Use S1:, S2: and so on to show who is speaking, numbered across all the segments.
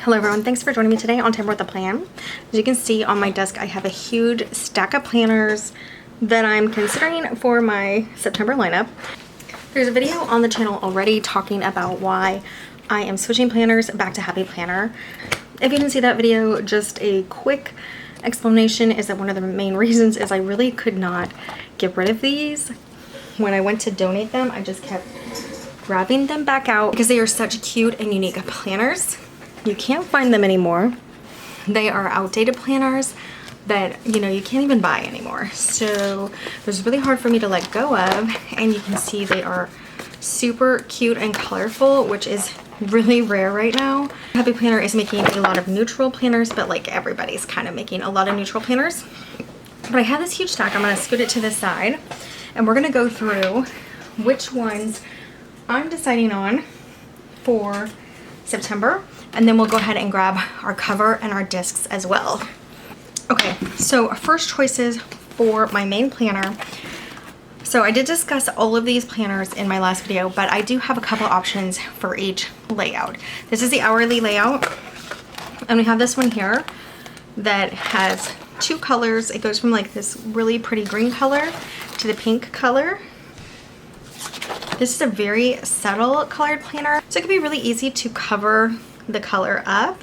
S1: Hello everyone, thanks for joining me today on Time with a Plan. As you can see on my desk, I have a huge stack of planners that I'm considering for my September lineup. There's a video on the channel already talking about why I am switching planners back to Happy Planner. If you didn't see that video, just a quick explanation is that one of the main reasons is I really could not get rid of these. When I went to donate them, I just kept grabbing them back out because they are such cute and unique planners. You can't find them anymore. They are outdated planners that, you can't even buy anymore. So it was really hard for me to let go of, and you can see they are super cute and colorful, which is really rare right now. Happy Planner is making a lot of neutral planners, but like everybody's kind of making a lot of neutral planners. But I have this huge stack. I'm gonna scoot it to the side, and we're gonna go through which ones I'm deciding on for September, and then we'll go ahead and grab our cover and our discs as well. Okay, so first choices for my main planner. So I did discuss all of these planners in my last video, but I do have a couple options for each layout. This is the hourly layout, and we have this one here that has two colors. It goes from like this really pretty green color to the pink color. This is a very subtle colored planner, so it could be really easy to cover the color up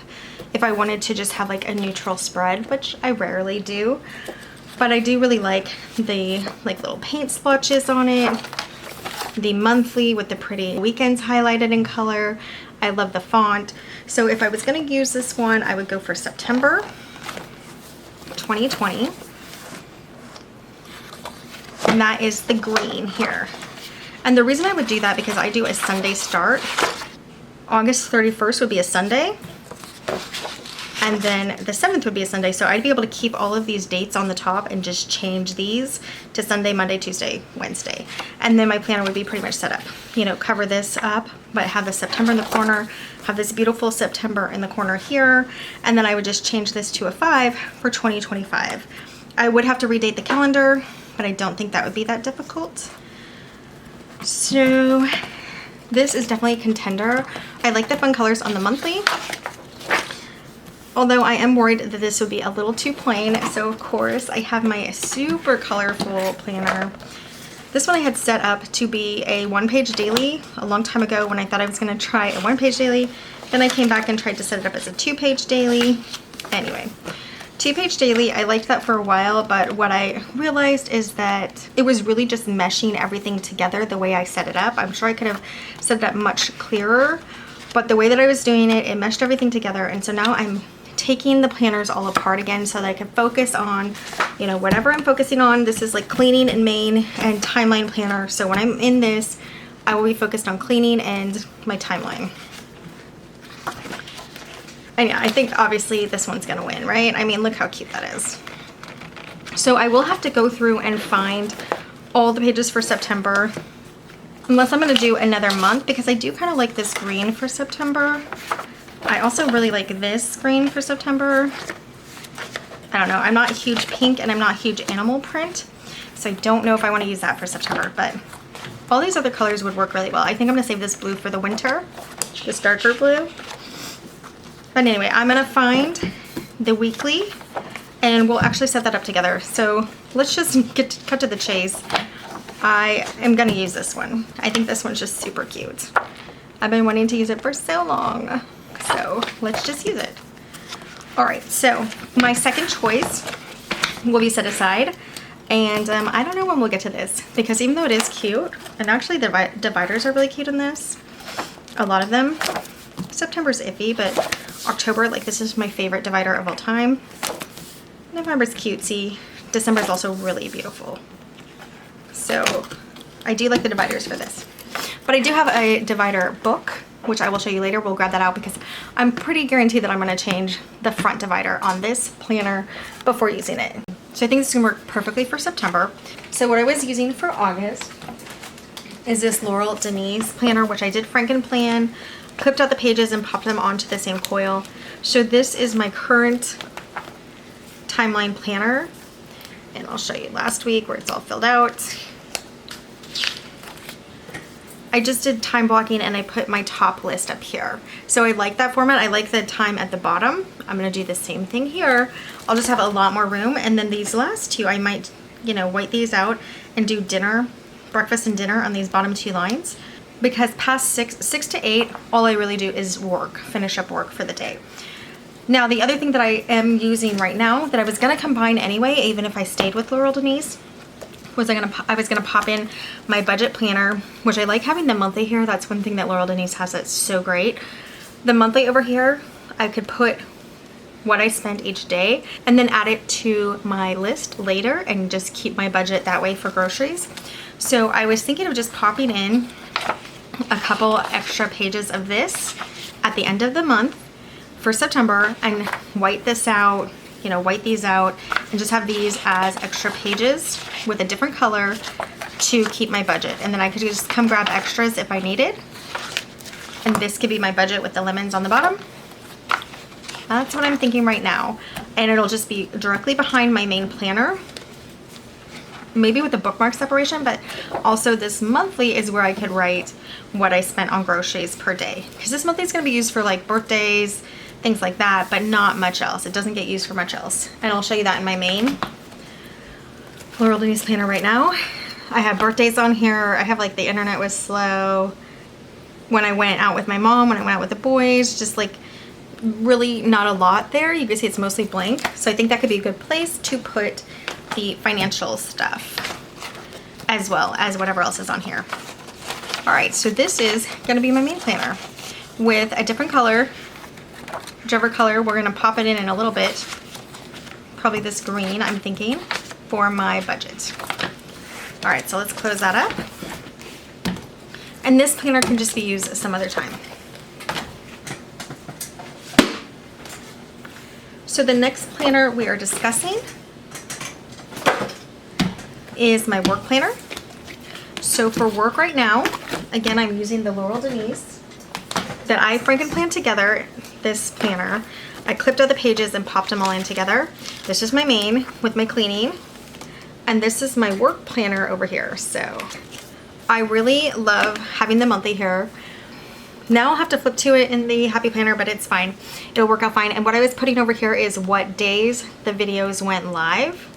S1: if I wanted to just have like a neutral spread, which I rarely do. But I do really like the little paint splotches on it, the monthly with the pretty weekends highlighted in color. I love the font. So if I was going to use this one, I would go for September 2020. And that is the green here. And the reason I would do that, because I do a Sunday start. August 31st would be a Sunday, and then the 7th would be a Sunday, so I'd be able to keep all of these dates on the top and just change these to Sunday, Monday, Tuesday, Wednesday, and then my planner would be pretty much set up. Cover this up, but have the September in the corner, have this beautiful September in the corner here, and then I would just change this to a 5 for 2025. I would have to redate the calendar, but I don't think that would be that difficult. So this is definitely a contender. I like the fun colors on the monthly, although I am worried that this would be a little too plain. So of course I have my super colorful planner. This one I had set up to be a one-page daily a long time ago when I thought I was going to try a one-page daily. Then I came back and tried to set it up as a two-page daily. Anyway, two-page daily, I liked that for a while, but what I realized is that it was really just meshing everything together the way I set it up. I'm sure I could have set it up much clearer, but the way that I was doing it, it meshed everything together, and so now I'm taking the planners all apart again so that I can focus on, whatever I'm focusing on. This is like cleaning and main and timeline planner, so when I'm in this, I will be focused on cleaning and my timeline. And yeah, I think obviously this one's gonna win, right? I mean, look how cute that is. So I will have to go through and find all the pages for September, unless I'm gonna do another month, because I do kind of like this green for September. I also really like this green for September. I don't know, I'm not a huge pink and I'm not a huge animal print, so I don't know if I want to use that for September, but all these other colors would work really well. I think I'm gonna save this blue for the winter, this darker blue. But anyway, I'm gonna find the weekly and we'll actually set that up together. So let's just cut to the chase. I am gonna use this one. I think this one's just super cute. I've been wanting to use it for so long. So let's just use it. All right, so my second choice will be set aside. And I don't know when we'll get to this, because even though it is cute, and actually the dividers are really cute in this, a lot of them. September's iffy, but October, like, this is my favorite divider of all time. November's cutesy. December's also really beautiful. So I do like the dividers for this. But I do have a divider book, which I will show you later. We'll grab that out because I'm pretty guaranteed that I'm going to change the front divider on this planner before using it. So I think this is going to work perfectly for September. So what I was using for August is this Laurel Denise planner, which I did Frankenplan, clipped out the pages and popped them onto the same coil. So this is my current timeline planner, and I'll show you last week where it's all filled out. I just did time blocking and I put my top list up here. So I like that format. I like the time at the bottom. I'm gonna do the same thing here. I'll just have a lot more room, and then these last two, I might, you know, white these out and do dinner, breakfast and dinner on these bottom two lines, because past 6 to 8, all I really do is work, finish up work for the day. Now, the other thing that I am using right now that I was gonna combine anyway, even if I stayed with Laurel Denise, was I was gonna pop in my budget planner, which I like having the monthly here. That's one thing that Laurel Denise has that's so great. The monthly over here, I could put what I spent each day and then add it to my list later and just keep my budget that way for groceries. So I was thinking of just popping in a couple extra pages of this at the end of the month for September and white this out, you know, white these out and just have these as extra pages with a different color to keep my budget. And then I could just come grab extras if I needed. And this could be my budget with the lemons on the bottom. That's what I'm thinking right now. And it'll just be directly behind my main planner. Maybe with the bookmark separation, but also this monthly is where I could write what I spent on groceries per day. Because this monthly is going to be used for like birthdays, things like that, but not much else. It doesn't get used for much else. And I'll show you that in my main Laurel Denise planner right now. I have birthdays on here. I have like the internet was slow. When I went out with my mom, when I went out with the boys, just like really not a lot there. You can see it's mostly blank. So I think that could be a good place to put the financial stuff as well as whatever else is on here. All right, so this is gonna be my main planner with a different color. Whichever color, we're gonna pop it in a little bit. Probably this green, I'm thinking, for my budget. All right, so let's close that up. And this planner can just be used some other time. So the next planner we are discussing is my work planner. So for work right now, again, I'm using the Laurel Denise that I Frankenplan together, this planner. I clipped out the pages and popped them all in together. This is my main with my cleaning. And this is my work planner over here. So I really love having the monthly here. Now I'll have to flip to it in the Happy Planner, but it's fine. It'll work out fine. And what I was putting over here is what days the videos went live.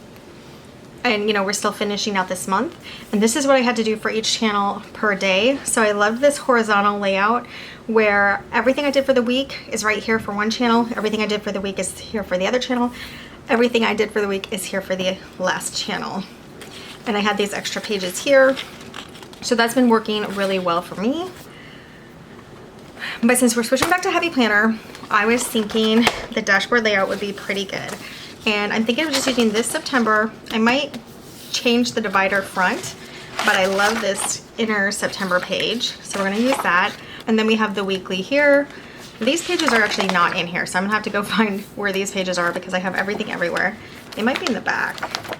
S1: And you know, we're still finishing out this month. And this is what I had to do for each channel per day. So I love this horizontal layout where everything I did for the week is right here for one channel. Everything I did for the week is here for the other channel. Everything I did for the week is here for the last channel. And I had these extra pages here. So that's been working really well for me. But since we're switching back to Happy Planner, I was thinking the dashboard layout would be pretty good. And I'm thinking of just using this September. I might change the divider front, but I love this inner September page. So we're gonna use that. And then we have the weekly here. These pages are actually not in here, so I'm gonna have to go find where these pages are because I have everything everywhere. They might be in the back.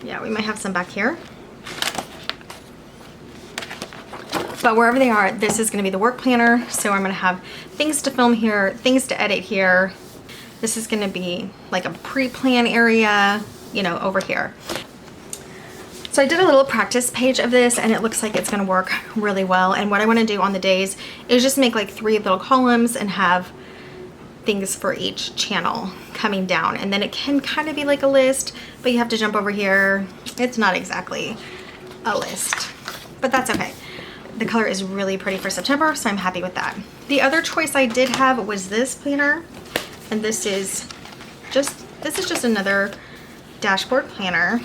S1: Yeah, we might have some back here. But wherever they are, this is gonna be the work planner. So I'm gonna have things to film here, things to edit here. This is gonna be like a pre-plan area, you know, over here. So I did a little practice page of this and it looks like it's gonna work really well. And what I wanna do on the days is just make like 3 little columns and have things for each channel coming down. And then it can kind of be like a list, but you have to jump over here. It's not exactly a list, but that's okay. The color is really pretty for September, so I'm happy with that. The other choice I did have was this planner. And this is just another dashboard planner.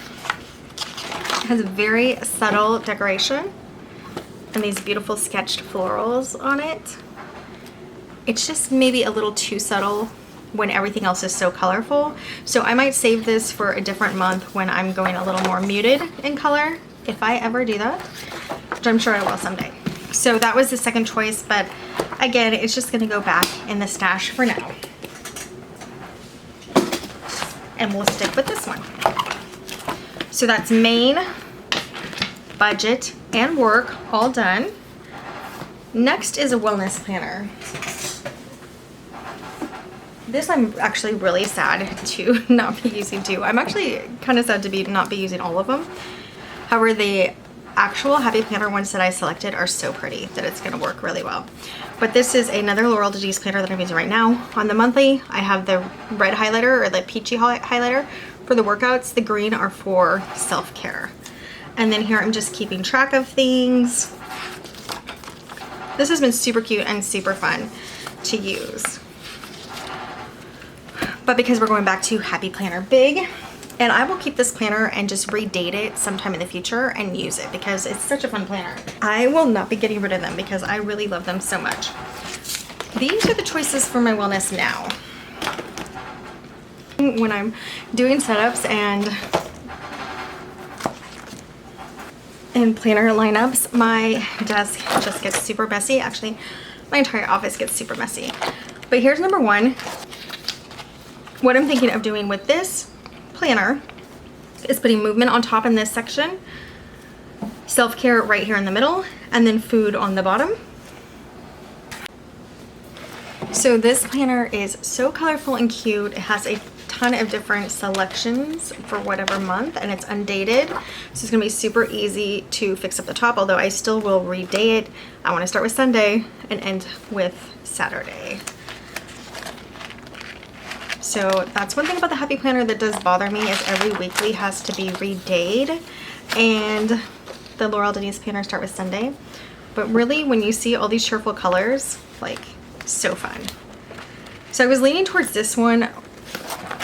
S1: It has a very subtle decoration and these beautiful sketched florals on it. It's just maybe a little too subtle when everything else is so colorful. So I might save this for a different month when I'm going a little more muted in color, if I ever do that, which I'm sure I will someday. So that was the second choice, but again, it's just gonna go back in the stash for now. And we'll stick with this one. So that's main, budget, and work all done. Next is a wellness planner. This I'm actually really sad to not be using too. I'm actually kind of sad to not be using all of them. However, actual Happy Planner ones that I selected are so pretty that it's gonna work really well. But this is another Laurel Denise planner that I'm using right now. On the monthly, I have the red highlighter or the peachy highlighter for the workouts. The green are for self-care. And then here I'm just keeping track of things. This has been super cute and super fun to use. But because we're going back to Happy Planner Big, and I will keep this planner and just redate it sometime in the future and use it because it's such a fun planner. I will not be getting rid of them because I really love them so much. These are the choices for my wellness now. When I'm doing setups and planner lineups, my desk just gets super messy. Actually, my entire office gets super messy. But here's number one. What I'm thinking of doing with this planner is putting movement on top in this section, self-care right here in the middle, and then food on the bottom. So this planner is so colorful and cute. It has a ton of different selections for whatever month, and it's undated, so it's gonna be super easy to fix up the top, although I still will redate it. I want to start with Sunday and end with Saturday. So that's one thing about the Happy Planner that does bother me, is every weekly has to be redated, and the Laurel Denise planner start with Sunday. But really, when you see all these cheerful colors, like, so fun. So I was leaning towards this one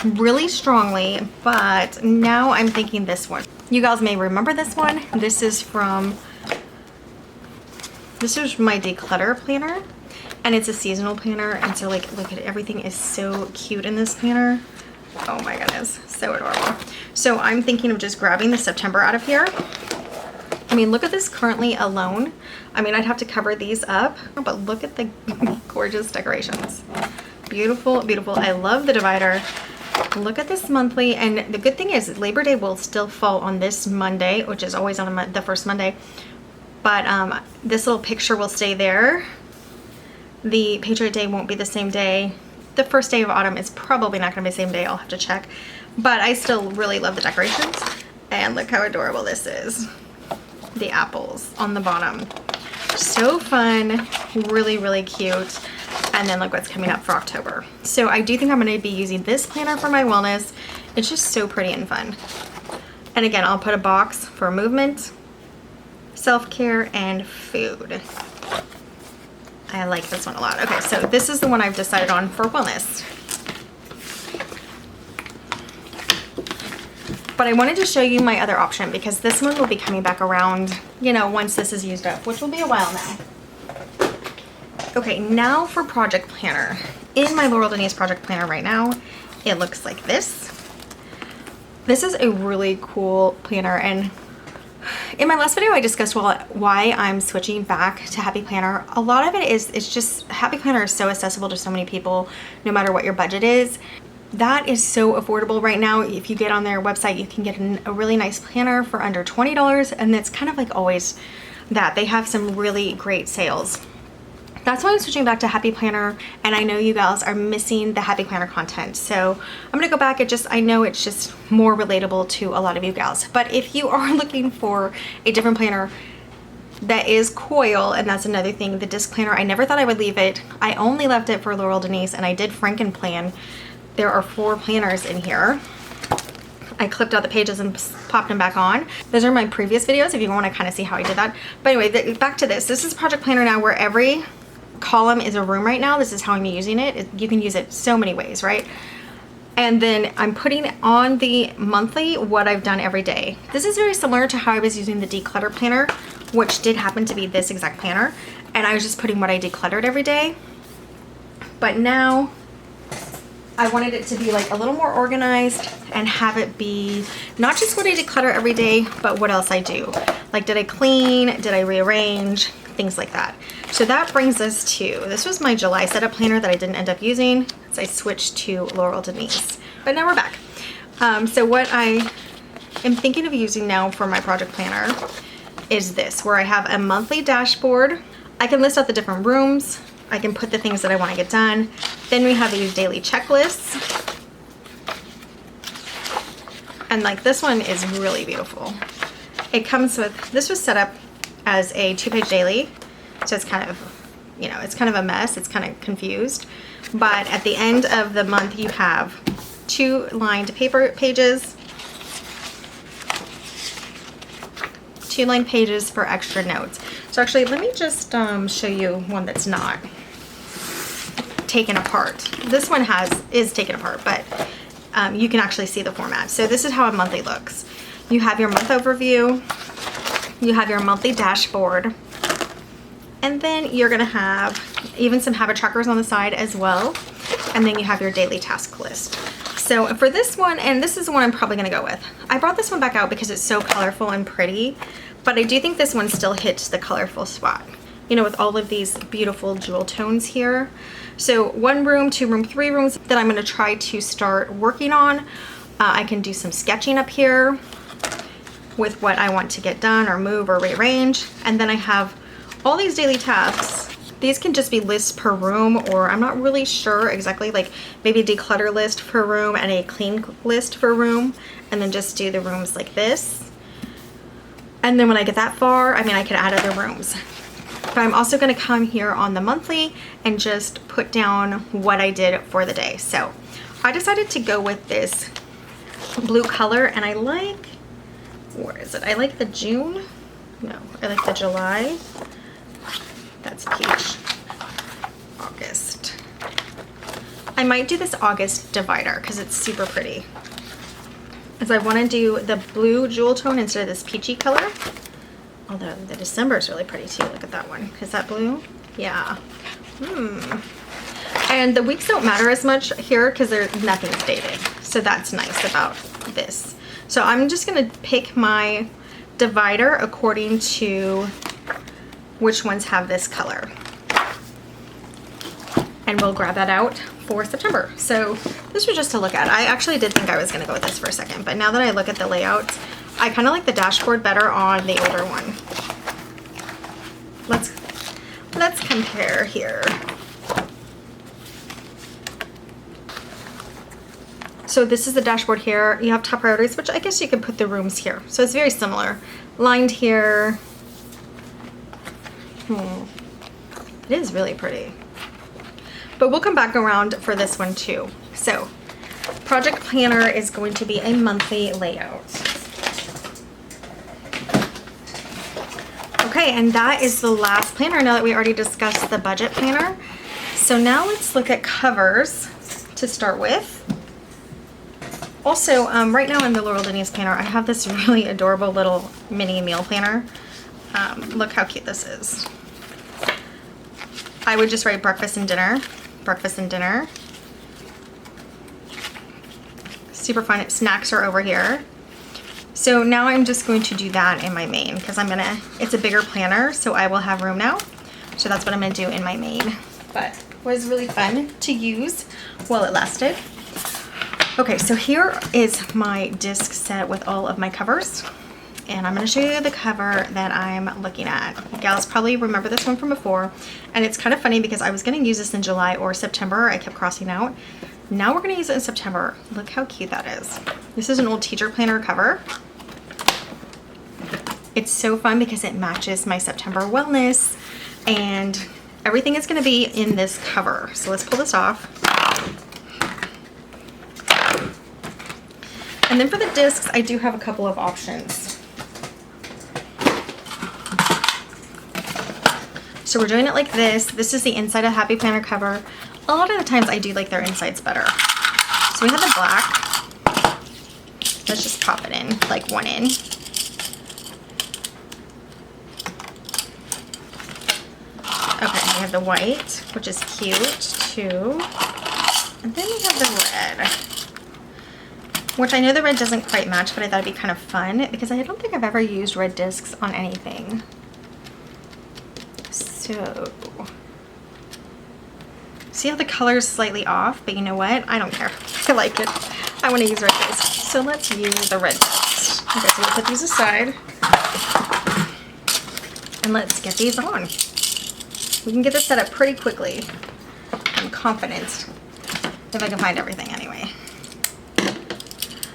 S1: really strongly, but now I'm thinking this one. You guys may remember this one. This is my declutter planner. And it's a seasonal planner, and so like, look at it, everything is so cute in this planner. Oh my goodness, so adorable. So I'm thinking of just grabbing the September out of here. I mean, look at this currently alone. I mean, I'd have to cover these up, but look at the gorgeous decorations. Beautiful, beautiful. I love the divider. Look at this monthly, and the good thing is Labor Day will still fall on this Monday, which is always on the first Monday, but this little picture will stay there. The Patriot Day won't be the same day. The first day of autumn is probably not going to be the same day. I'll have to check. But I still really love the decorations. And look how adorable this is. The apples on the bottom. So fun. Really, really cute. And then look what's coming up for October. So I do think I'm going to be using this planner for my wellness. It's just so pretty and fun. And again, I'll put a box for movement, self-care, and food. I like this one a lot. Okay, so this is the one I've decided on for wellness. But I wanted to show you my other option because this one will be coming back around, you know, once this is used up, which will be a while now. Okay, now for project planner. In my Laurel Denise project planner right now, it looks like this. This is a really cool planner, and in my last video I discussed why I'm switching back to Happy Planner. A lot of it is, it's just Happy Planner is so accessible to so many people, no matter what your budget is. That is so affordable right now. If you get on their website, you can get a really nice planner for under $20, and it's kind of like always that. They have some really great sales. That's why I'm switching back to Happy Planner, and I know you guys are missing the Happy Planner content. So I'm gonna go back and I know it's just more relatable to a lot of you gals. But if you are looking for a different planner that is coil, and that's another thing, the disc planner, I never thought I would leave it. I only left it for Laurel Denise, and I did Frankenplan. There are 4 planners in here. I clipped out the pages and popped them back on. Those are my previous videos if you want to kind of see how I did that. But anyway, back to this. This is project planner now, where every column is a room right now. This is how I'm using it. You can use it so many ways, right? And then I'm putting on the monthly what I've done every day. This is very similar to how I was using the declutter planner, which did happen to be this exact planner. And I was just putting what I decluttered every day. But now I wanted it to be like a little more organized and have it be not just what I declutter every day, but what else I do. Like, did I clean? Did I rearrange? Things like that. So that brings us to, this was my July setup planner that I didn't end up using, so I switched to Laurel Denise. But now we're back. So what I am thinking of using now for my project planner is this, where I have a monthly dashboard. I can list out the different rooms. I can put the things that I want to get done. Then we have these daily checklists. And like, this one is really beautiful. It comes with, this was set up as a 2-page daily, so it's kind of, you know, it's kind of a mess, it's kind of confused. But at the end of the month, you have 2 lined paper pages, 2 lined pages for extra notes. So actually, let me just show you one that's not taken apart. This one is taken apart, but you can actually see the format. So this is how a monthly looks. You have your month overview, you have your monthly dashboard, and then you're gonna have even some habit trackers on the side as well. And then you have your daily task list. So for this one, and this is the one I'm probably gonna go with. I brought this one back out because it's so colorful and pretty, but I do think this one still hits the colorful spot, you know, with all of these beautiful jewel tones here. So 1 room, 2 room, 3 rooms that I'm gonna try to start working on. I can do some sketching up here with what I want to get done or move or rearrange. And then I have all these daily tasks. These can just be lists per room, or I'm not really sure exactly, like maybe declutter list per room and a clean list per room, and then just do the rooms like this. And then when I get that far, I mean, I could add other rooms. But I'm also gonna come here on the monthly and just put down what I did for the day. So I decided to go with this blue color, and I like, where is it? I like the June, no, I like the July. That's peach. August. I might do this August divider because it's super pretty. As I want to do the blue jewel tone instead of this peachy color. Although the December is really pretty too. Look at that one. Is that blue? Yeah. And the weeks don't matter as much here because nothing's dated. So that's nice about this. So I'm just going to pick my divider according to which ones have this color, and we'll grab that out for September. So this was just to look at. I actually did think I was going to go with this for a second, but now that I look at the layouts, I kind of like the dashboard better on the older one. Let's compare here. So this is the dashboard here. You have top priorities, which I guess you could put the rooms here. So it's very similar. Lined here. It is really pretty. But we'll come back around for this one too. So project planner is going to be a monthly layout. Okay, and that is the last planner now that we already discussed the budget planner. So now let's look at covers to start with. Also, right now in the Laurel Denise planner, I have this really adorable little mini meal planner. Look how cute this is. I would just write breakfast and dinner, breakfast and dinner. Super fun. Snacks are over here. So now I'm just going to do that in my main because it's a bigger planner, so I will have room now. So that's what I'm gonna do in my main. But it was really fun to use while it lasted. Okay, so here is my disc set with all of my covers. And I'm going to show you the cover that I'm looking at. You gals probably remember this one from before. And it's kind of funny because I was going to use this in July or September. I kept crossing out. Now we're going to use it in September. Look how cute that is. This is an old teacher planner cover. It's so fun because it matches my September wellness. And everything is going to be in this cover. So let's pull this off. And then for the discs, I do have a couple of options. So we're doing it like this. This is the inside of Happy Planner cover. A lot of the times I do like their insides better. So we have the black. Let's just pop it in, like one in. Okay, we have the white, which is cute too. And then we have the red, which I know the red doesn't quite match, but I thought it'd be kind of fun because I don't think I've ever used red discs on anything. So, see how the color is slightly off, but you know what? I don't care. I like it. I want to use red discs. So let's use the red discs. Okay, so we'll put these aside. And let's get these on. We can get this set up pretty quickly. I'm confident if I can find everything anyway.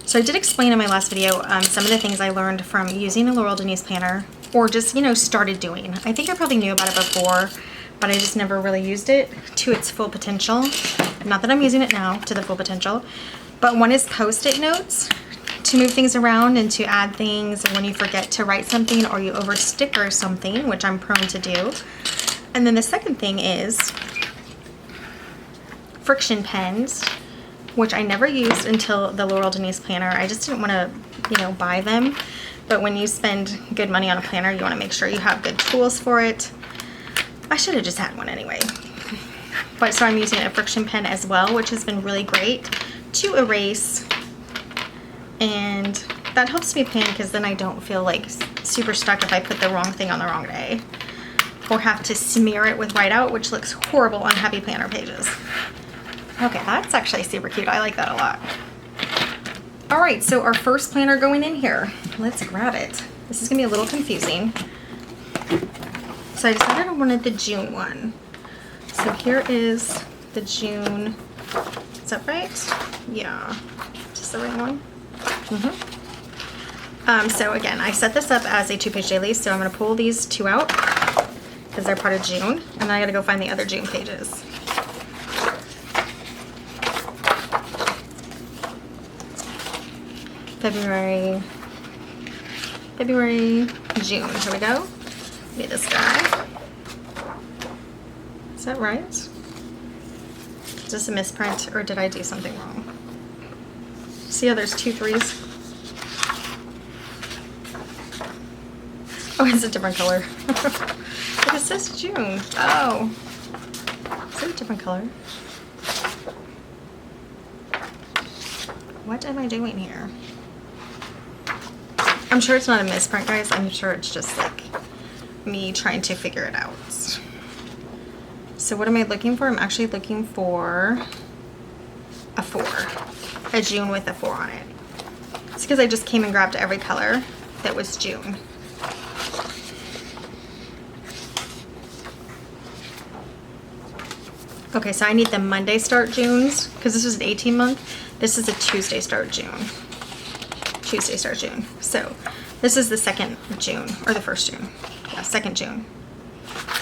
S1: So So I did explain in my last video some of the things I learned from using a Laurel Denise planner, or just, you know, started doing. I think I probably knew about it before, but I just never really used it to its full potential. Not that I'm using it now to the full potential, but one is post-it notes to move things around and to add things when you forget to write something or you over sticker something, which I'm prone to do. And then the second thing is friction pens, which I never used until the Laurel Denise planner. I just didn't want to, you know, buy them. But when you spend good money on a planner, you want to make sure you have good tools for it. I should have just had one anyway. But so I'm using a friction pen as well, which has been really great to erase. And that helps me plan because then I don't feel like super stuck if I put the wrong thing on the wrong day. Or have to smear it with whiteout, which looks horrible on happy planner pages. Okay, that's actually super cute. I like that a lot. All right, so our first planner going in here. Let's grab it. This is gonna be a little confusing. So I decided I wanted the June one. So here is the June, is that right? Yeah, is this the right one? So again, I set this up as a 2-page daily, so I'm gonna pull these two out because they're part of June, and then I gotta go find the other June pages. February, June, here we go. Need this guy. Is that right? Is this a misprint or did I do something wrong? See how there's 2 3s? Oh, it's a different color. But it says June. Oh. Is it a different color? What am I doing here? I'm sure it's not a misprint, guys. I'm sure it's just like me trying to figure it out. So what am I looking for? I'm actually looking for a 4. A June with a 4 on it. It's because I just came and grabbed every color that was June. Okay, so I need the Monday start Junes because this was an 18 month. This is a Tuesday start June. Tuesday start June. So this is the 2nd June or the 1st June. Yeah, 2nd June.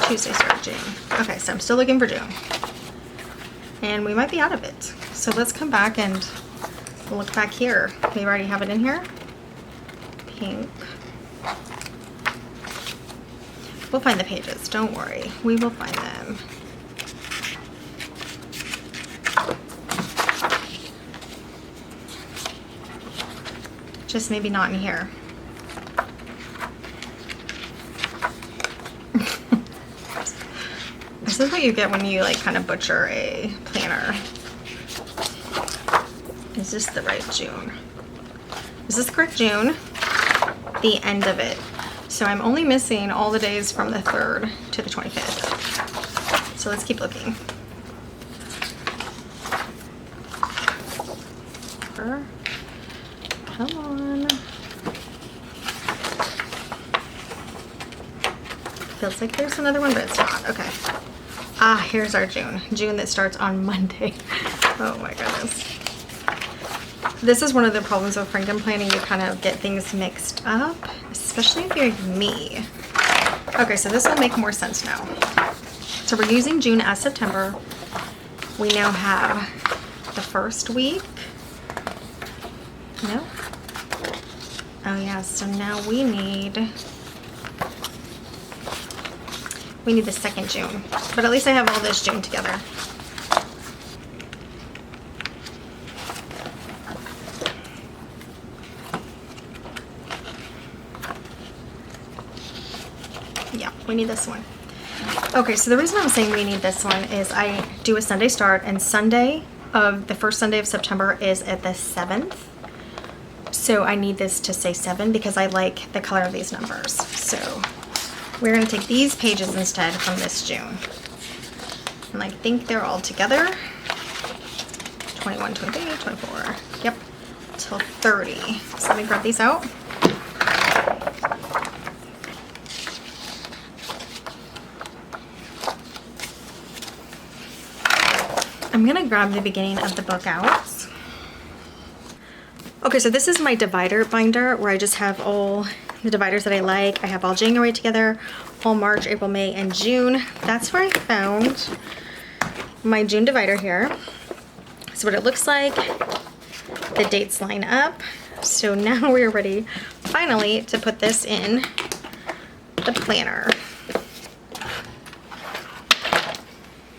S1: Tuesday start June. Okay, so I'm still looking for June. And we might be out of it. So let's come back and look back here. We already have it in here. Pink. We'll find the pages, don't worry. We will find them. Just maybe not in here. This is what you get when you like kind of butcher a planner. Is this the right June? Is this the correct June? The end of it. So I'm only missing all the days from the 3rd to the 25th. So let's keep looking. Come on. Feels like there's another one, but it's not. Okay. Ah, here's our June. June that starts on Monday. Oh my goodness. This is one of the problems with Frankenplanning. You kind of get things mixed up, especially if you're like me. Okay, so this will make more sense now. So we're using June as September. We now have the first week. No? Oh yeah, so now we need the 2nd June. But at least I have all this June together. Yeah, we need this one. Okay, so the reason I'm saying we need this one is I do a Sunday start, and Sunday of the first Sunday of September is at the 7th. So I need this to say 7 because I like the color of these numbers. So we're going to take these pages instead from this June. And I think they're all together. 21, 23, 24. Yep. Till 30. So let me grab these out. I'm going to grab the beginning of the book out. Okay, so this is my divider binder where I just have all the dividers that I like. I have all January together, all March, April, May, and June. That's where I found my June divider here. So what it looks like, the dates line up. So now we are ready finally to put this in the planner.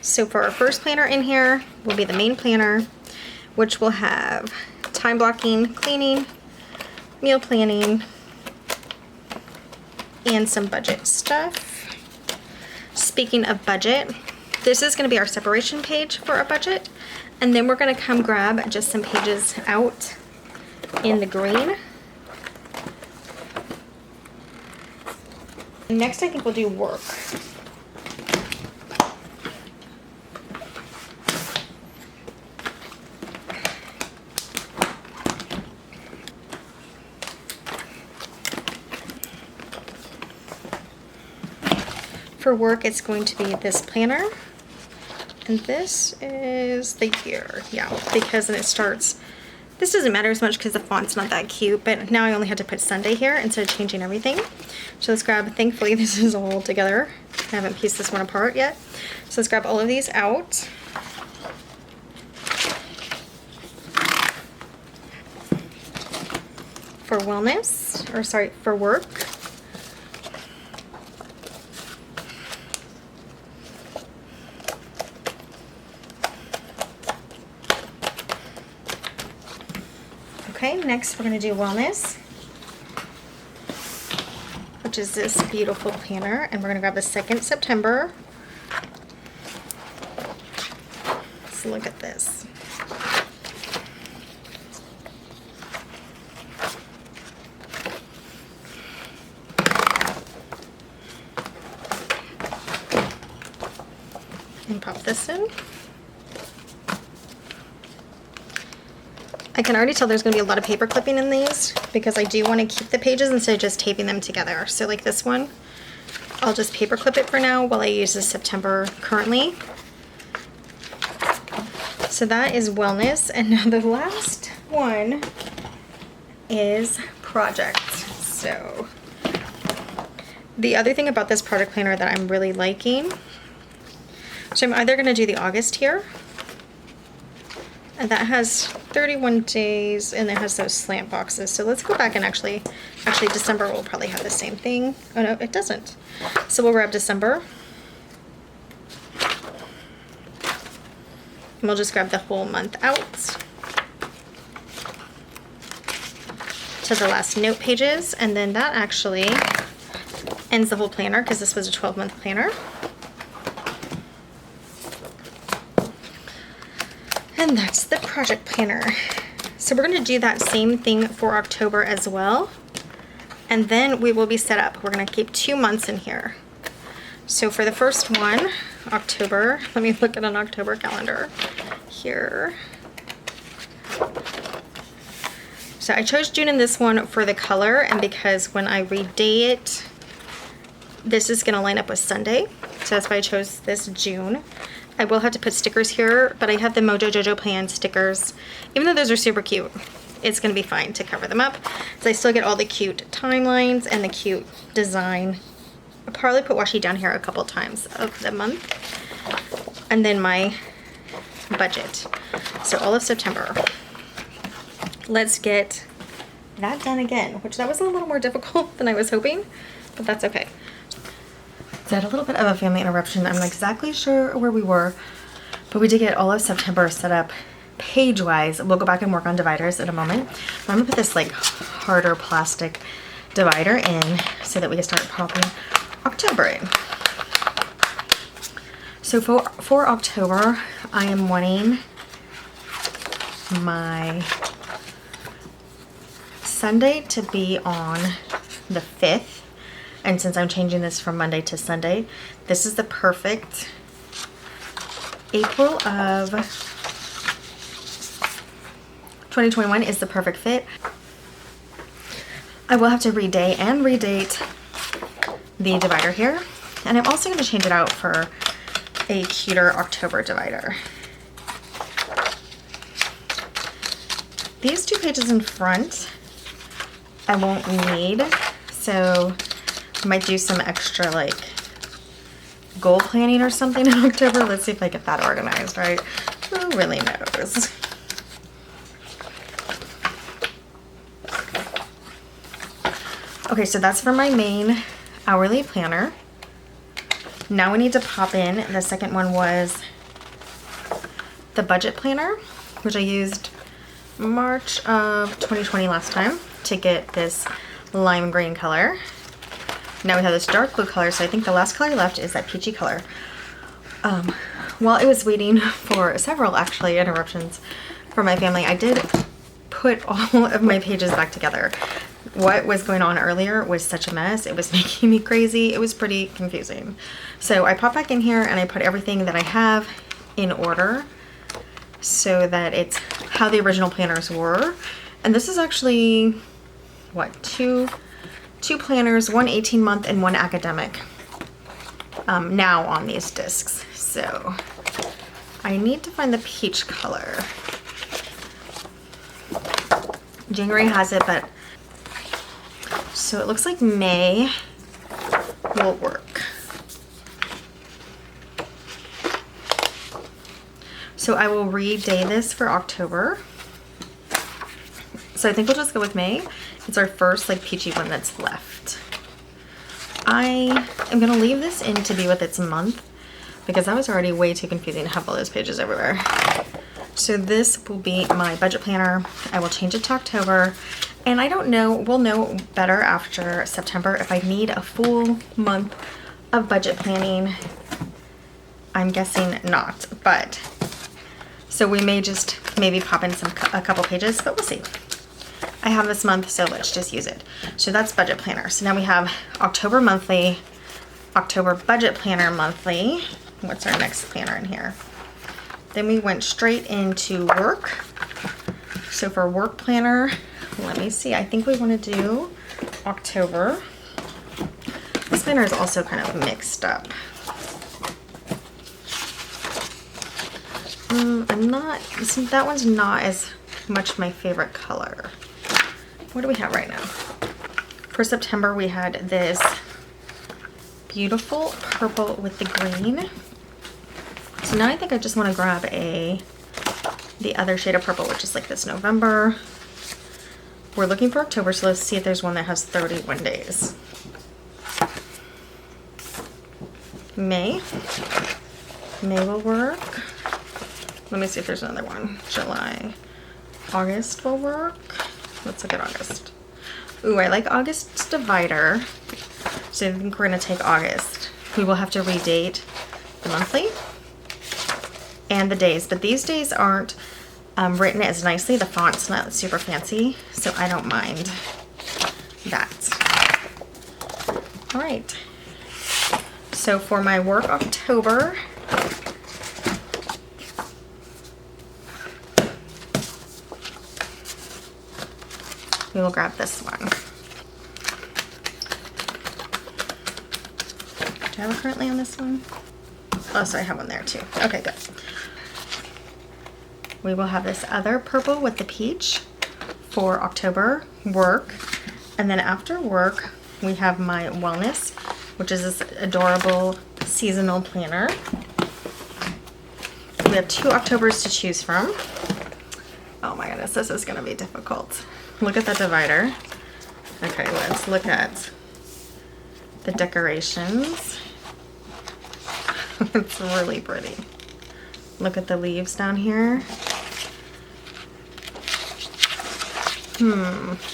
S1: So for our first planner in here will be the main planner, which will have time blocking, cleaning, meal planning, and some budget stuff. Speaking of budget, this is going to be our separation page for our budget, and then we're going to come grab just some pages out in the green. Next, I think we'll do work. For work, it's going to be this planner, and this is the year, yeah, because then it starts, this doesn't matter as much because the font's not that cute, but now I only had to put Sunday here instead of changing everything. So let's grab, thankfully this is all together. I haven't pieced this one apart yet. So let's grab all of these out. For wellness, or sorry, for work. Okay, next we're going to do wellness, which is this beautiful planner, and we're going to grab the 2nd September. Let's look at this. And pop this in. I can already tell there's going to be a lot of paper clipping in these because I do want to keep the pages instead of just taping them together. So like this one, I'll just paper clip it for now while I use this September currently. So that is wellness, and now the last one is project. So the other thing about this project planner that I'm really liking, so I'm either going to do the August here, and that has 31 days, and it has those slant boxes. So let's go back and actually December will probably have the same thing. Oh no, it doesn't. So we'll grab December. And we'll just grab the whole month out to the last note pages, and then that actually ends the whole planner because this was a 12-month planner. And that's the project planner. So we're going to do that same thing for October as well. And then we will be set up. We're going to keep 2 months in here. So for the first one, October, let me look at an October calendar here. So I chose June in this one for the color, and because when I redate it, this is going to line up with Sunday. So that's why I chose this June. I will have to put stickers here, but I have the Mojo Jojo Plan stickers. Even though those are super cute, it's going to be fine to cover them up. So I still get all the cute timelines and the cute design. I'll probably put washi down here a couple times of the month. And then my budget. So all of September. Let's get that done again, which that was a little more difficult than I was hoping, but that's okay. So I had a little bit of a family interruption. I'm not exactly sure where we were, but we did get all of September set up page-wise. We'll go back and work on dividers in a moment. But I'm gonna put this like harder plastic divider in so that we can start popping October in. So for October, I am wanting my Sunday to be on the 5th. And since I'm changing this from Monday to Sunday, this is the perfect April of 2021 is the perfect fit. I will have to redate and redate the divider here. And I'm also going to change it out for a cuter October divider. these 2 pages in front I won't need, so I might do some extra like goal planning or something in October. Let's see if I get that organized, right? Who really knows? Okay, so that's for my main hourly planner. Now we need to pop in, the second one was the budget planner, which I used March of 2020 last time to get this lime green color. Now we have this dark blue color, so I think the last color left is that peachy color. While I was waiting for several actually interruptions from my family, I did put all of my pages back together. What was going on earlier was such a mess. It was making me crazy. It was pretty confusing. So I popped back in here and I put everything that I have in order so that it's how the original planners were. And this is actually, what, two planners, one 18-month and one academic, now on these discs. So I need to find the peach color. January has it, but so it looks like May will work. So I will re-day this for October. So I think we'll just go with May. It's our first like peachy one that's left. I am gonna leave this in to be with its month because that was already way too confusing to have all those pages everywhere. So this will be my budget planner. I will change it to October. And I don't know, we'll know better after September if I need a full month of budget planning. I'm guessing not, but so we may just maybe pop in a couple pages, but we'll see. I have this month, so let's just use it. So that's budget planner. So now we have October monthly, October budget planner monthly. What's our next planner in here? Then we went straight into work. So for work planner, let me see. I think we want to do October. This planner is also kind of mixed up. That one's not as much my favorite color. What do we have right now? For September, we had this beautiful purple with the green. So now I think I just want to grab the other shade of purple, which is like this November. We're looking for October, so let's see if there's one that has 31 days. May will work. Let me see if there's another one. July. August will work. Let's look at August. Ooh, I like August's divider. So I think we're gonna take August. We will have to redate the monthly and the days, but these days aren't written as nicely. The font's not super fancy, so I don't mind that. All right. So for my work October, we will grab this one. Do I have it currently on this one? Oh, so I have one there too. Okay, good. We will have this other purple with the peach for October work. And then after work, we have my wellness, which is this adorable seasonal planner. We have 2 Octobers to choose from. Oh my goodness, this is gonna be difficult. Look at the divider. Okay, let's look at the decorations. It's really pretty. Look at the leaves down here.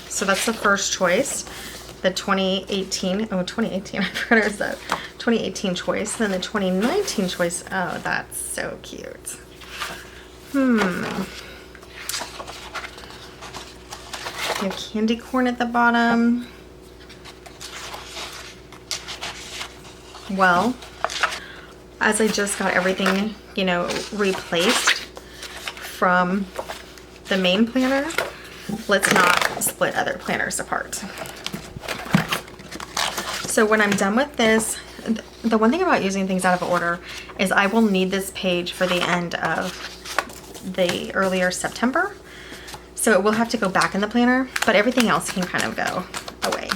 S1: So that's the first choice. The 2018, oh, 2018, I forgot it was the 2018 choice. Then the 2019 choice, oh, that's so cute. You have candy corn at the bottom. Well, as I just got everything, you know, replaced from the main planner, let's not split other planners apart. So when I'm done with this, the one thing about using things out of order is I will need this page for the end of the earlier September. So it will have to go back in the planner, but everything else can kind of go away.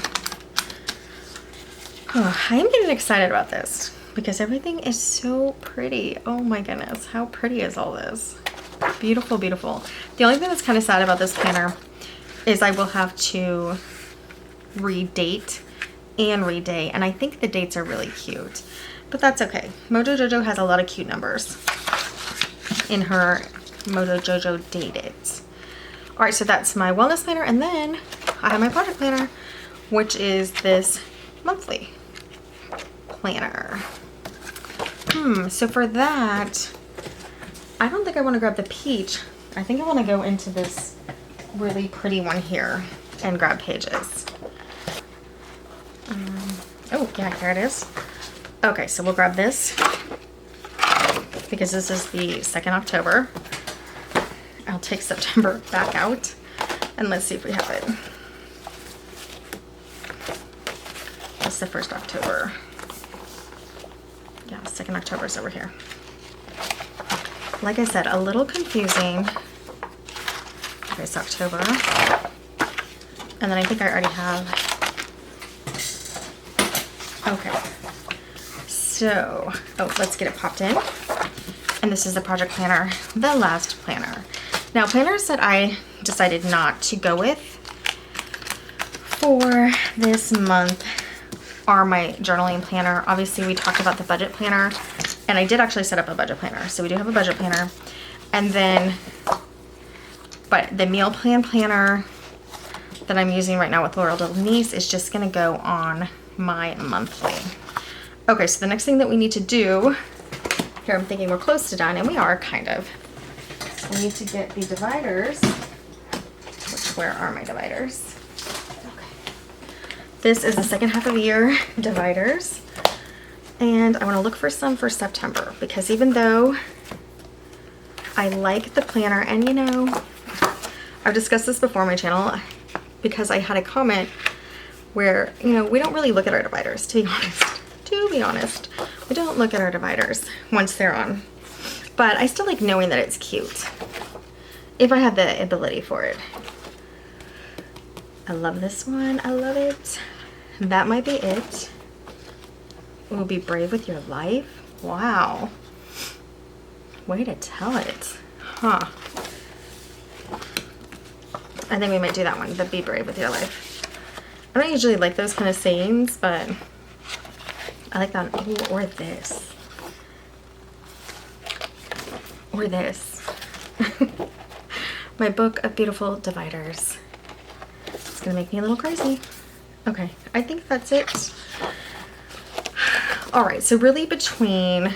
S1: Oh, I am getting excited about this because everything is so pretty. Oh my goodness, how pretty is all this? Beautiful, beautiful. The only thing that's kind of sad about this planner is I will have to redate and reday, and I think the dates are really cute, but that's okay. Mojo Jojo has a lot of cute numbers in her Mojo Jojo Date It. All right, so that's my wellness planner, and then I have my project planner, which is this monthly planner. So for that, I don't think I want to grab the peach. I think I want to go into this really pretty one here and grab pages. Oh yeah, here it is. Okay, so we'll grab this because this is the 2nd October. I'll take September back out and let's see if we have it. That's the 1st October. Yeah, 2nd October is over here. Like I said, a little confusing. Okay, it's October. And then I think I already have. Okay. So, let's get it popped in. And this is the project planner, the last planner. Now, planners that I decided not to go with for this month are my journaling planner. Obviously, we talked about the budget planner, and I did actually set up a budget planner. So we do have a budget planner. And then, but the meal plan planner that I'm using right now with Laurel Denise is just gonna go on my monthly. Okay, so the next thing that we need to do, here I'm thinking we're close to done, and we are kind of. We need to get the dividers, where are my dividers? Okay. This is the 2nd half of the year dividers, and I want to look for some for September, because even though I like the planner, and you know, I've discussed this before on my channel, because I had a comment where, you know, we don't really look at our dividers, to be honest. To be honest, we don't look at our dividers once they're on. But I still like knowing that it's cute, if I have the ability for it. I love this one. I love it. That might be it. It will be brave with your life. Wow. Way to tell it. Huh. I think we might do that one, the be brave with your life. I don't usually like those kind of sayings, but I like that. Ooh, or this. Or this. My book of beautiful dividers. It's gonna make me a little crazy. Okay, I think that's it. All right, so really between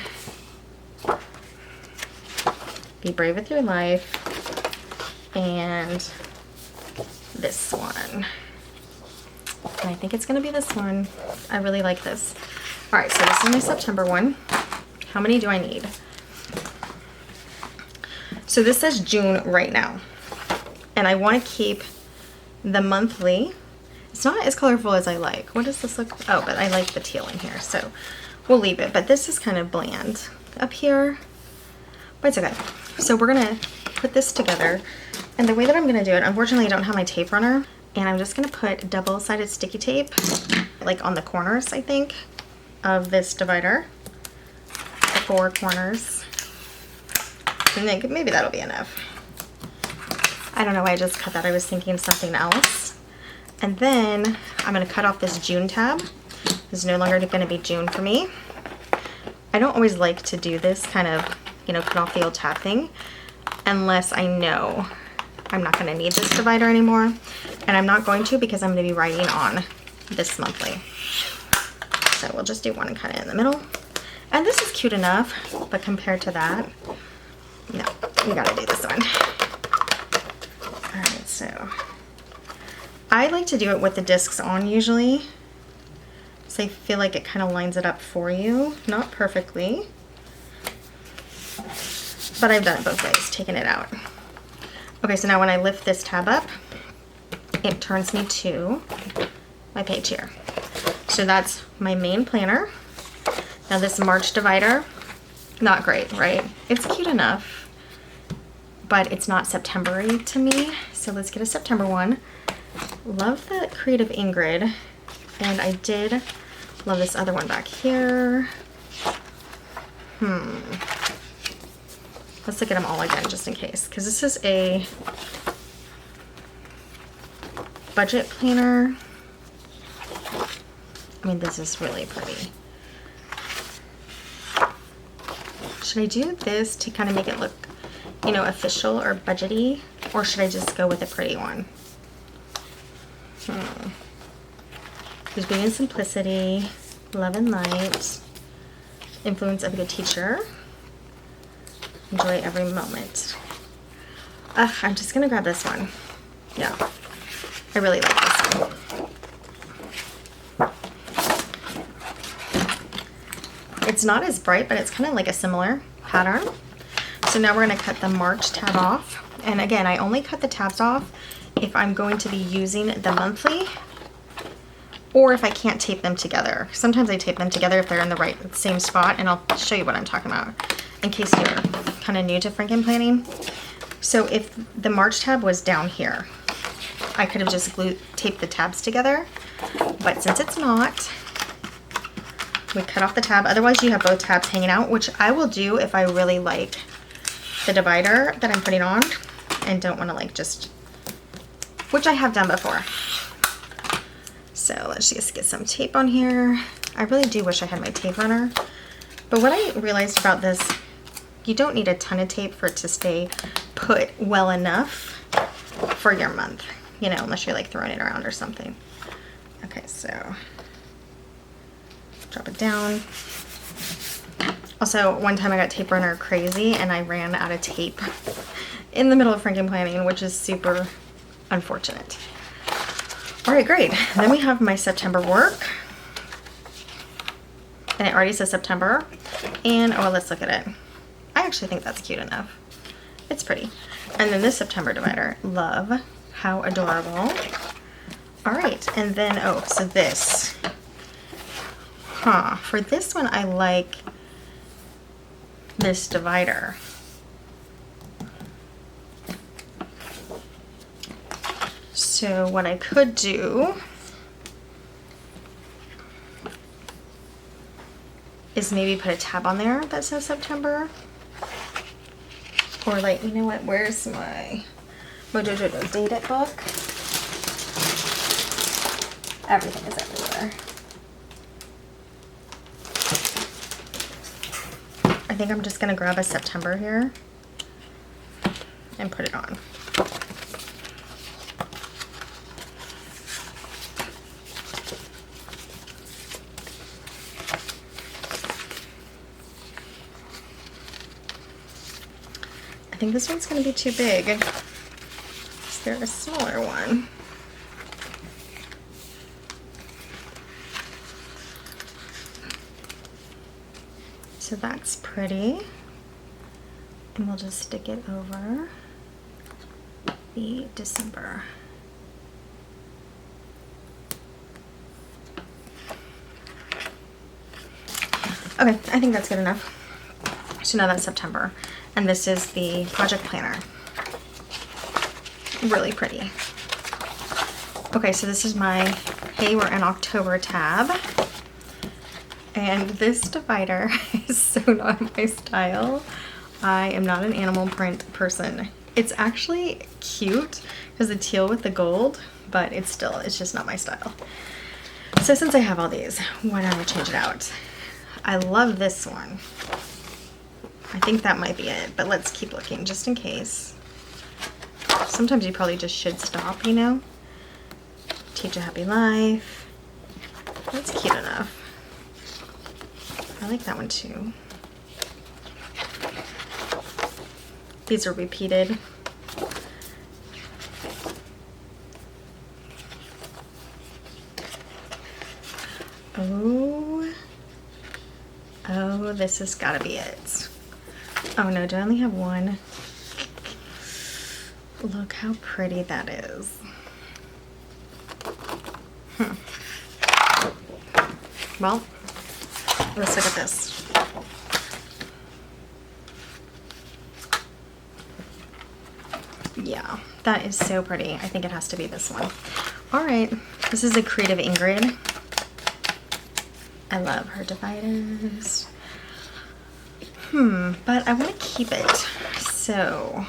S1: be brave with your life and this one. And I think it's gonna be this one. I really like this. All right, so this is my September one. How many do I need? So this says June right now, and I want to keep the monthly. It's not as colorful as I like. What does this look? Oh, but I like the teal in here, so we'll leave it. But this is kind of bland up here, but it's okay. So we're gonna put this together, and the way that I'm gonna do it, unfortunately I don't have my tape runner, and I'm just gonna put double-sided sticky tape, like on the corners, I think, of this divider, the 4 corners. And then maybe that'll be enough. I don't know why I just cut that. I was thinking something else. And then I'm going to cut off this June tab. This is no longer going to be June for me. I don't always like to do this kind of, you know, cut off the old tab thing unless I know I'm not going to need this divider anymore. And I'm not going to because I'm going to be writing on this monthly. So we'll just do one kind of in the middle. And this is cute enough, but compared to that, no, we gotta do this one. All right, so I like to do it with the discs on usually. So I feel like it kind of lines it up for you. Not perfectly, but I've done it both ways, taken it out. Okay, so now when I lift this tab up, it turns me to my page here. So that's my main planner. Now this March divider, not great, right? It's cute enough, but it's not September-y to me. So let's get a September one. Love the Creative Ingrid, and I did love this other one back here. Let's look at them all again just in case, because this is a budget planner. I mean, this is really pretty. Should I do this to kind of make it look, you know, official or budgety, or should I just go with a pretty one? There's beauty and simplicity, love and light, influence of a good teacher, enjoy every moment. I'm just gonna grab this one. Yeah, I really like this one. It's not as bright, but it's kind of like a similar pattern. So now we're gonna cut the March tab off. And again, I only cut the tabs off if I'm going to be using the monthly, or if I can't tape them together. Sometimes I tape them together if they're in the same spot, and I'll show you what I'm talking about in case you're kind of new to Frankenplanning. So if the March tab was down here, I could have just taped the tabs together, but since it's not, we cut off the tab. Otherwise you have both tabs hanging out, which I will do if I really like the divider that I'm putting on and don't want to like just, which I have done before. So let's just get some tape on here. I really do wish I had my tape runner, but what I realized about this, you don't need a ton of tape for it to stay put well enough for your month, you know, unless you're like throwing it around or something. Okay, so drop it down. Also, one time I got tape runner crazy and I ran out of tape in the middle of Frankenplanning, which is super unfortunate. All right, great. Then we have my September work, and it already says September. And oh, let's look at it. I actually think that's cute enough. It's pretty. And then this September divider, love, how adorable. All right, and then oh, so this. For this one, I like this divider. So what I could do is maybe put a tab on there that says September. Or like, you know what, where's my Mojojojo Date It book? Everything is everywhere. I think I'm just gonna grab a September here and put it on. I think this one's gonna be too big. Is there a smaller one? So that's pretty. And we'll just stick it over the December. Okay, I think that's good enough. So now that's September. And this is the project planner. Really pretty. Okay, so this is my Hey, We're in October tab. And this divider is so not my style. I am not an animal print person. It's actually cute because the teal with the gold, but it's just not my style. So since I have all these, why don't I change it out? I love this one. I think that might be it, but let's keep looking just in case. Sometimes you probably just should stop, you know? Teach a happy life. That's cute enough. I like that one too. These are repeated. Oh, this has gotta be it. Oh no, do I only have one? Look how pretty that is. Well, let's look at this. Yeah, that is so pretty. I think it has to be this one. All right, this is a Creative Ingrid. I love her dividers. But I want to keep it. So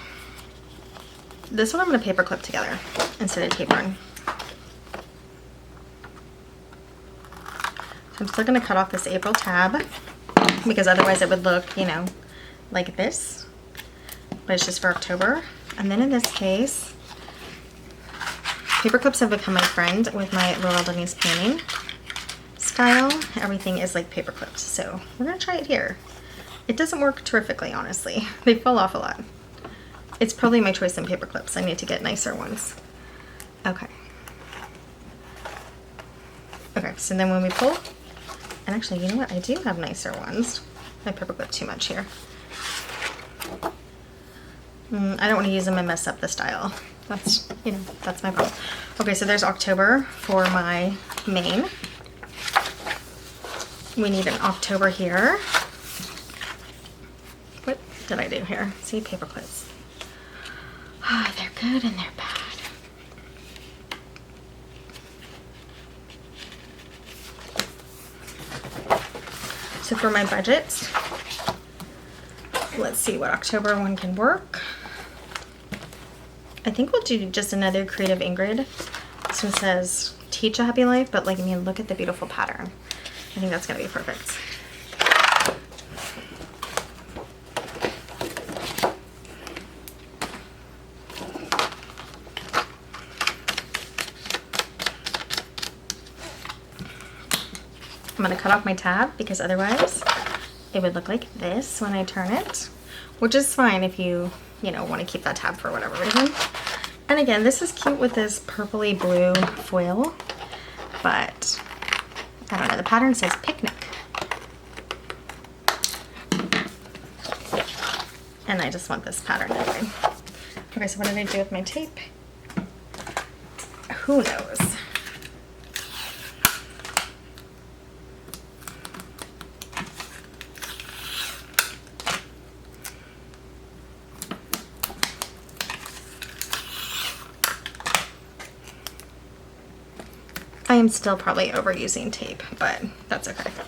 S1: this one I'm going to paper clip together instead of tape run. So I'm still going to cut off this April tab because otherwise it would look, you know, like this. But it's just for October. And then in this case, paper clips have become my friend with my Laurel Denise painting style. Everything is like paper clips. So we're going to try it here. It doesn't work terrifically, honestly. They fall off a lot. It's probably my choice in paper clips. I need to get nicer ones. Okay. Okay, so then when we pull, and actually, you know what? I do have nicer ones. I paper clip too much here. I don't want to use them and mess up the style. That's, you know, that's my problem. Okay, so there's October for my main. We need an October here. What did I do here? See, paper clips. Ah, they're good and they're bad. So for my budget, let's see what October one can work. I think we'll do just another Creative Ingrid. This one says, teach a happy life, but like, I mean, look at the beautiful pattern. I think that's gonna be perfect. I'm gonna cut off my tab because otherwise it would look like this when I turn it, which is fine if you know, want to keep that tab for whatever reason. And again, this is cute with this purpley blue foil, but I don't know, the pattern says picnic. And I just want this pattern anyway. Okay, so what did I do with my tape? Who knows? I am still probably overusing tape, but that's okay. Okay.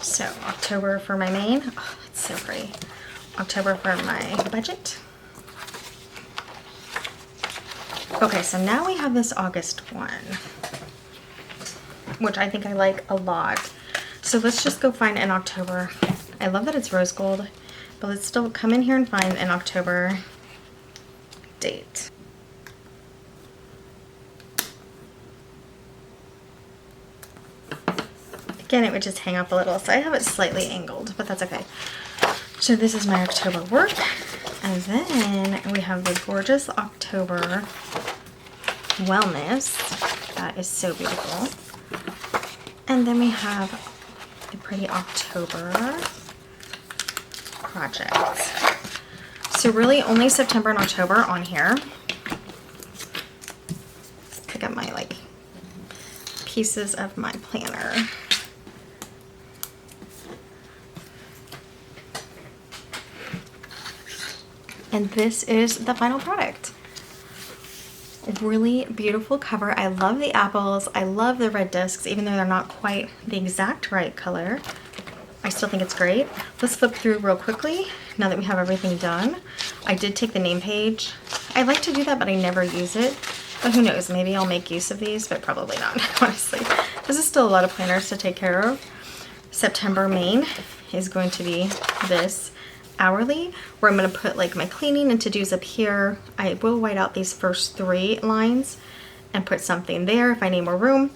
S1: So October for my main. Oh, that's so pretty. October for my budget. Okay, so now we have this August one, which I think I like a lot. So let's just go find an October. I love that it's rose gold, but let's still come in here and find an October date. Again, it would just hang up a little, so I have it slightly angled, but that's okay. So this is my October work, and then we have the gorgeous October wellness. That is so beautiful. And then we have the pretty October projects. So really only September and October on here. Let's pick up my like pieces of my planner. And this is the final product. Really beautiful cover. I love the apples. I love the red discs, even though they're not quite the exact right color. I still think it's great. Let's flip through real quickly now that we have everything done. I did take the name page. I like to do that, but I never use it. But who knows, maybe I'll make use of these, but probably not, honestly. This is still a lot of planners to take care of. September main is going to be this hourly, where I'm going to put like my cleaning and to-dos up here. I will white out these first 3 lines and put something there if I need more room.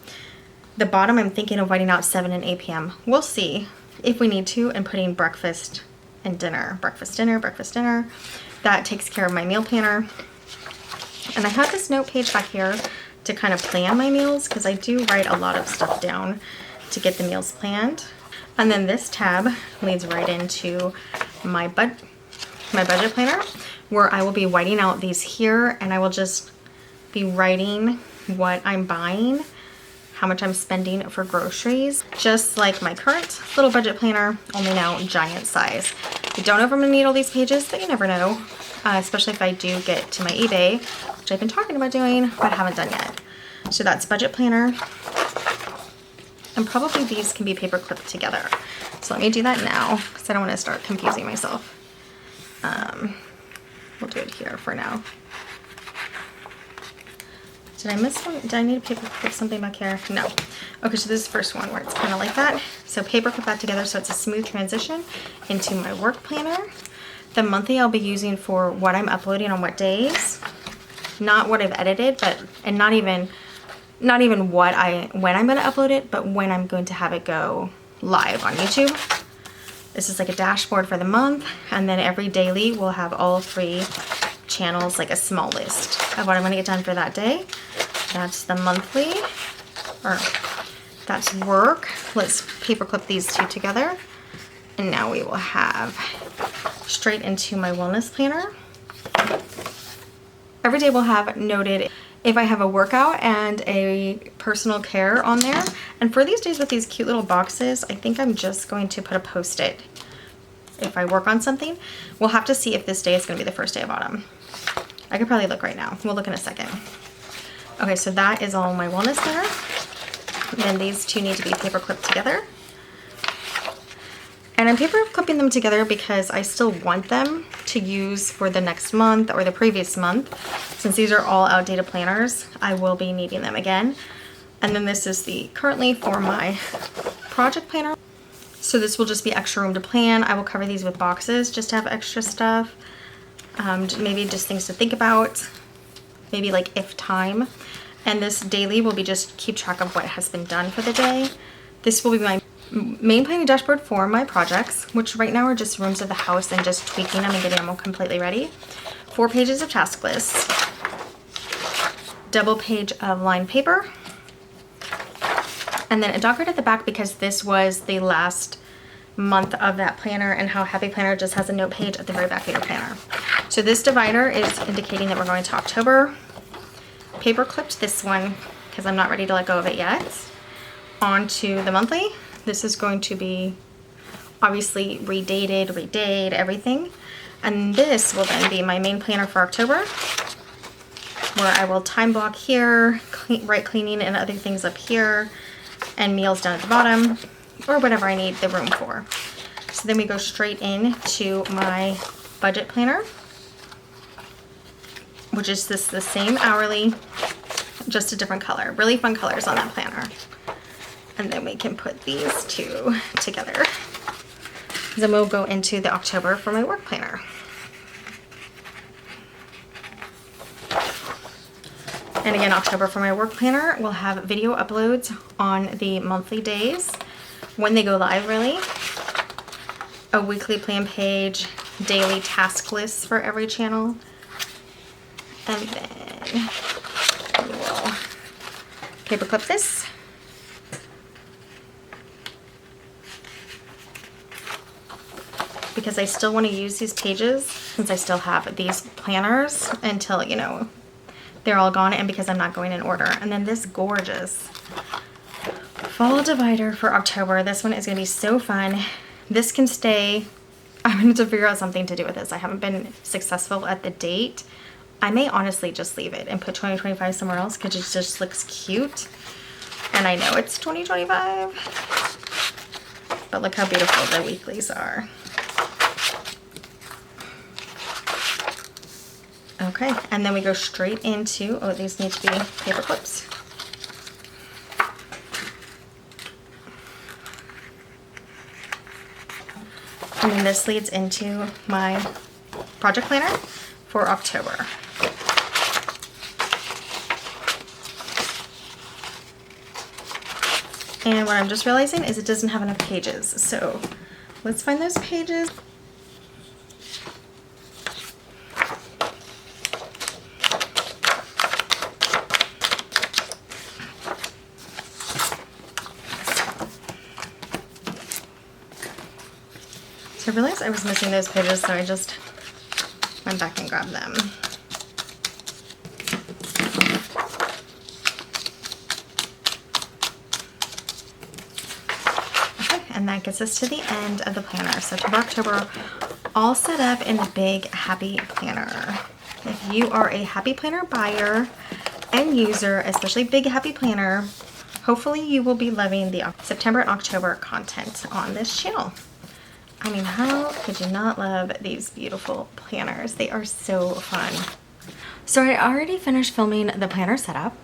S1: The bottom I'm thinking of whiting out 7 and 8 p.m. We'll see if we need to, and putting breakfast and dinner. Breakfast, dinner, breakfast, dinner. That takes care of my meal planner. And I have this note page back here to kind of plan my meals, because I do write a lot of stuff down to get the meals planned. And then this tab leads right into my budget planner, where I will be whiting out these here, and I will just be writing what I'm buying, how much I'm spending for groceries, just like my current little budget planner, only now giant size. I don't know if I'm gonna need all these pages, but you never know, especially if I do get to my eBay, which I've been talking about doing, but haven't done yet. So that's budget planner. And probably these can be paper clipped together. So let me do that now, because I don't want to start confusing myself. We'll do it here for now. Did I miss one? Did I need to paper clip something back here? No. Okay, so this is the first one where it's kind of like that. So paper clip that together so it's a smooth transition into my work planner. The monthly I'll be using for what I'm uploading on what days. Not what I've edited, but, and not even when I'm going to upload it, but when I'm going to have it go live on YouTube. This is like a dashboard for the month, and then every daily we'll have all 3 channels, like a small list of what I'm going to get done for that day. That's the monthly, or that's work. Let's paper clip these 2 together, and now we will have straight into my wellness planner. Every day we'll have noted if I have a workout and a personal care on there. And for these days with these cute little boxes, I think I'm just going to put a post-it if I work on something. We'll have to see if this day is going to be the first day of autumn. I could probably look right now. We'll look in a second. Okay, so that is all my wellness planner. And then these 2 need to be paper clipped together. And I'm paper clipping them together because I still want them to use for the next month or the previous month. Since these are all outdated planners, I will be needing them again. And then this is the currently for my project planner. So this will just be extra room to plan. I will cover these with boxes just to have extra stuff. Maybe just things to think about. Maybe like if time. And this daily will be just keep track of what has been done for the day. This will be my main planning dashboard for my projects, which right now are just rooms of the house and just tweaking them and getting them all completely ready. 4 pages of task lists, double page of lined paper, and then a dot grid at the back because this was the last month of that planner, and how Happy Planner just has a note page at the very back of your planner. So this divider is indicating that we're going to October. Paper clipped this one because I'm not ready to let go of it yet. Onto the monthly. This is going to be obviously redated, redate, everything. And this will then be my main planner for October, where I will time block here, right cleaning and other things up here, and meals down at the bottom, or whatever I need the room for. So then we go straight into my budget planner, which is the same hourly, just a different color. Really fun colors on that planner. And then we can put these 2 together. Then we'll go into the October for my work planner. And again, October for my work planner, we'll have video uploads on the monthly days, when they go live really, a weekly plan page, daily task lists for every channel, and then we will paper clip this. Because I still want to use these pages since I still have these planners until, you know, they're all gone, and because I'm not going in order. And then this gorgeous fall divider for October. This one is going to be so fun. This can stay. I'm going to figure out something to do with this. I haven't been successful at the date. I may honestly just leave it and put 2025 somewhere else because it just looks cute. And I know it's 2025. But look how beautiful the weeklies are. Okay, and then we go straight into, oh, these need to be paper clips. And then this leads into my project planner for October. And what I'm just realizing is it doesn't have enough pages. So let's find those pages. So I realized I was missing those pages, so I just went back and grabbed them. and that gets us to the end of the planner. September, October, all set up in a big happy planner. If you are a happy planner buyer and user, especially big happy planner, hopefully you will be loving the September and October content on this channel. I mean, how could you not love these beautiful planners? They are so fun. So I already finished filming the planner setup,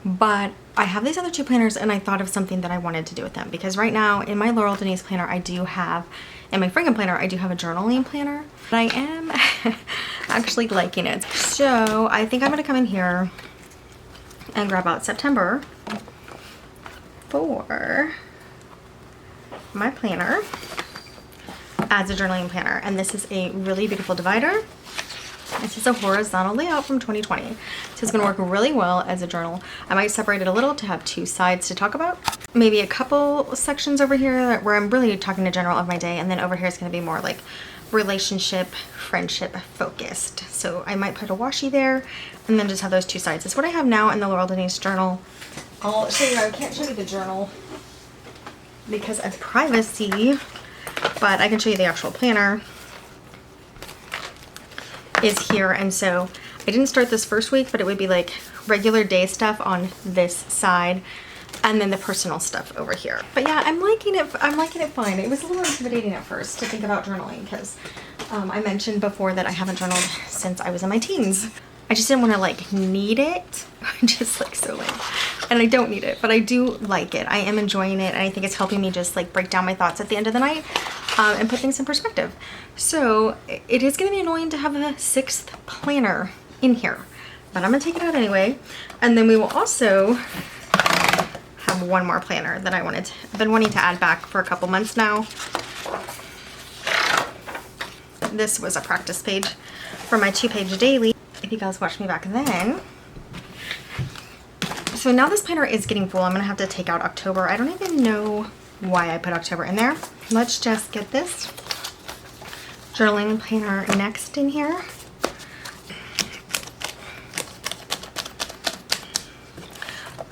S1: but I have these other two planners and I thought of something that I wanted to do with them, because right now in my Laurel Denise planner, I do have, in my Frankenplan planner, I do have a journaling planner, but I am actually liking it. So I think I'm gonna come in here and grab out September for my planner as a journaling planner. And this is a really beautiful divider. This is a horizontal layout from 2020. So it's gonna work really well as a journal. I might separate it a little to have two sides to talk about. Maybe a couple sections over here where I'm really talking in general of my day, and then over here is gonna be more like relationship, friendship focused. So I might put a washi there and then just have those two sides. It's what I have now in the Laurel Denise journal. I'll show you, I can't show you the journal because of privacy, but I can show you the actual planner is here. And so I didn't start this first week, but it would be like regular day stuff on this side and then the personal stuff over here. But yeah, I'm liking it fine. It was a little intimidating at first to think about journaling because I mentioned before that I haven't journaled since I was in my teens. I just didn't want to like need it, just like so lame. And I don't need it, but I do like it. I am enjoying it, and I think it's helping me just like break down my thoughts at the end of the night and put things in perspective. So it is going to be annoying to have a sixth planner in here, but I'm going to take it out anyway. And then we will also have one more planner that I've been wanting to add back for a couple months now. This was a practice page for my 2-page daily, if you guys watched me back then. So now this planner is getting full. I'm gonna have to take out October. I don't even know why I put October in there. Let's just get this journaling planner next in here.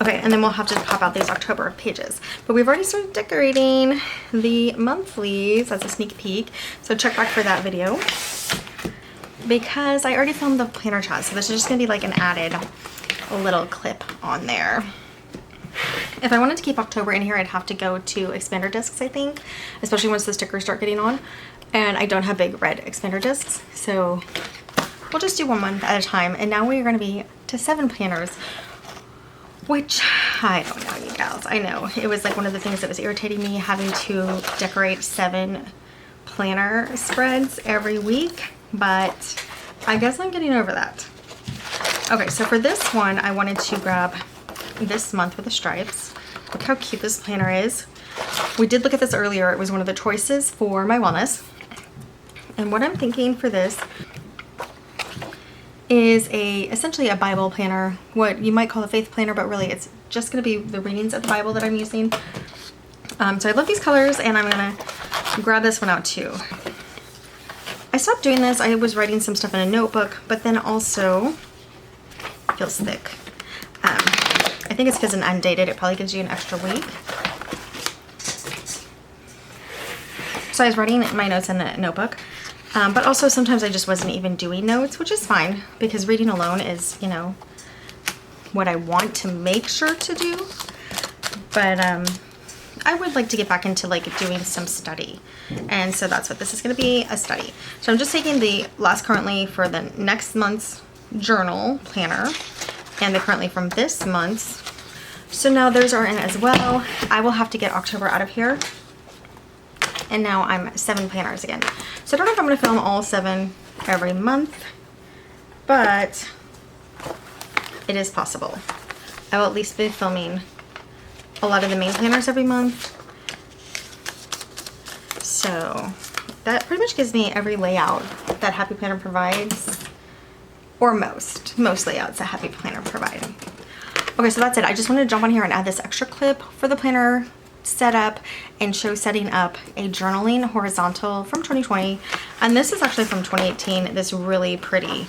S1: Okay, and then we'll have to pop out these October pages. But we've already started decorating the monthlies as a sneak peek. So check back for that video, because I already filmed the planner chat. So this is just gonna be like an added little clip on there. If I wanted to keep October in here, I'd have to go to expander discs, I think, especially once the stickers start getting on. And I don't have big red expander discs, so we'll just do 1 month at a time. And now we're gonna be to 7 planners, which I don't know, you gals. I know it was like one of the things that was irritating me, having to decorate 7 planner spreads every week, but I guess I'm getting over that. Okay, so for this one, I wanted to grab this month with the stripes. Look how cute this planner is. We did look at this earlier. It was one of the choices for my wellness. And what I'm thinking for this is essentially a Bible planner, what you might call a faith planner, but really it's just gonna be the readings of the Bible that I'm using. So I love these colors, and I'm gonna grab this one out too. I stopped doing this. I was writing some stuff in a notebook, but then also feels thick. I think it's because it's undated. It probably gives you an extra week. So I was writing my notes in the notebook, but also sometimes I just wasn't even doing notes, which is fine because reading alone is, you know, what I want to make sure to do. But I would like to get back into like doing some study. And so that's what this is going to be, a study. So I'm just taking the last currently for the next month's journal planner and the currently from this month's. So now those are in as well. I will have to get October out of here. And now I'm 7 planners again. So I don't know if I'm going to film all 7 every month, but it is possible. I will at least be filming a lot of the main planners every month. So that pretty much gives me every layout that Happy Planner provides, or most layouts that Happy Planner provide. Okay, so that's it. I just wanted to jump on here and add this extra clip for the planner setup and show setting up a journaling horizontal from 2020. And this is actually from 2018, this really pretty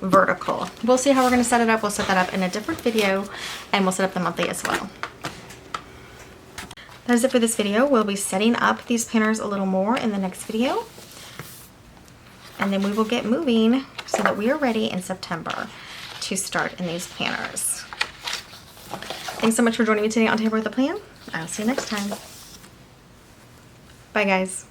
S1: vertical. We'll see how we're going to set it up. We'll set that up in a different video, and we'll set up the monthly as well. That is it for this video. We'll be setting up these planners a little more in the next video. And then we will get moving so that we are ready in September to start in these planners. Thanks so much for joining me today on Tamper with a Plan. I'll see you next time. Bye guys.